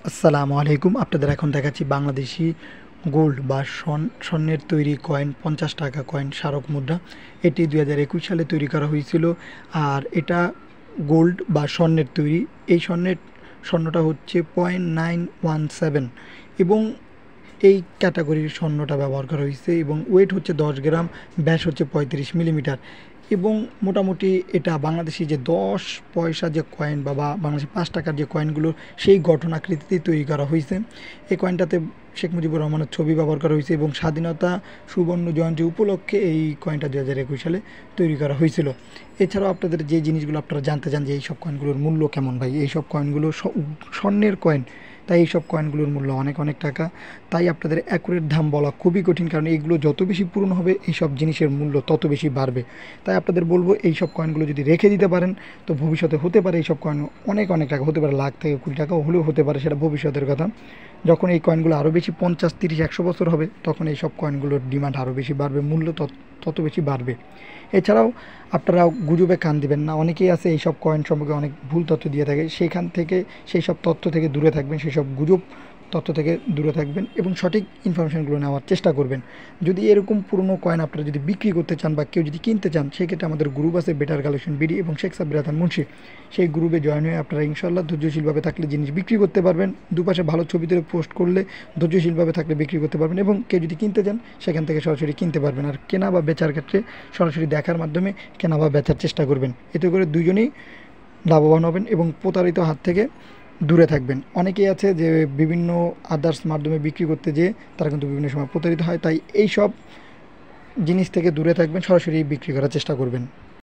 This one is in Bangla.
আসসালামু আলাইকুম। আপনাদের এখন দেখাচ্ছি বাংলাদেশি গোল্ড বা স্বর্ণের তৈরি কয়েন, 50 টাকা কয়েন, স্মারক মুদ্রা। এটি 2021 সালে তৈরি করা হয়েছিল। আর এটা গোল্ড বা স্বর্ণের তৈরি। এই স্বর্ণটা হচ্ছে 0.917 এবং এই ক্যাটাগরির স্বর্ণটা ব্যবহার করা হয়েছে এবং ওয়েট হচ্ছে 10 গ্রাম, ব্যাস হচ্ছে 35 মিলিমিটার। এবং মোটামুটি এটা বাংলাদেশি যে 10 পয়সা যে কয়েন বা বাংলাদেশি 5 টাকার যে কয়েনগুলো, সেই গঠন আকৃতিতেই তৈরি করা হয়েছে। এই কয়েনটাতে শেখ মুজিবুর রহমানের ছবি ব্যবহার করা হয়েছে এবং স্বাধীনতা সুবর্ণ জয়ন্তী উপলক্ষে এই কয়েনটা 2021 সালে তৈরি করা হয়েছিল। এছাড়াও আপনাদের যে জিনিসগুলো আপনারা জানতে চান যে এইসব কয়েনগুলোর মূল্য কেমন, ভাই এইসব কয়েনগুলো স্বর্ণের কয়েন, তাই এইসব কয়েনগুলোর মূল্য অনেক অনেক টাকা। তাই আপনাদের অ্যাকুরেট দাম বলা খুবই কঠিন, কারণ এইগুলো যত বেশি পুরনো হবে এইসব জিনিসের মূল্য তত বেশি বাড়বে। তাই আপনাদের বলবো এইসব কয়েনগুলো যদি রেখে দিতে পারেন তো ভবিষ্যতে হতে পারে এইসব কয়েন অনেক অনেক টাকা, হতে পারে লাখ থেকে কোটি টাকাও হলেও হতে পারে, সেটা ভবিষ্যতের কথা। যখন এই কয়েনগুলো আরও বেশি 50, 30, 100 বছর হবে তখন এইসব কয়েনগুলোর ডিমান্ড আরও বেশি বাড়বে, মূল্য তত বেশি বাড়বে। এছাড়াও আপনারা গুজবে কান দিবেন না। অনেকেই আছে এইসব কয়েন সম্পর্কে অনেক ভুল তথ্য দিয়ে থাকে, সেই সব তথ্য থেকে দূরে থাকবেন, সেই সব গুজব তথ্য থেকে দূরে থাকবেন এবং সঠিক ইনফরমেশানগুলো নেওয়ার চেষ্টা করবেন। যদি এরকম পুরনো কয়েন আপনারা যদি বিক্রি করতে চান বা কেউ যদি কিনতে চান, সেক্ষেত্রে আমাদের গ্রুপ আছে বেটার কালেকশন বিডি এবং শেখ সাব্বির হাসান মুন্সি। সেই গ্রুপে জয়েন হয়ে আপনারা ইনশাল্লাহ ধৈর্যশীলভাবে থাকলে জিনিস বিক্রি করতে পারবেন। দুপাশে ভালো ছবি তুলে পোস্ট করলে ধৈর্যশীলভাবে থাকলে বিক্রি করতে পারবেন এবং কেউ যদি কিনতে চান সেখান থেকে সরাসরি কিনতে পারবেন। আর কেনা বা বেচার ক্ষেত্রে সরাসরি দেখার মাধ্যমে কেনা বা বেচার চেষ্টা করবেন। এতে করে দুজনেই লাভবান হবেন এবং প্রতারিত হাত থেকে দূরে থাকবেন। অনেকেই আছে যে বিভিন্ন আদার্স মাধ্যমে বিক্রি করতে যেয়ে তারা কিন্তু বিভিন্ন সময় প্রতারিত হয়। তাই এই সব জিনিস থেকে দূরে থাকবেন, সরাসরি বিক্রি করার চেষ্টা করবেন।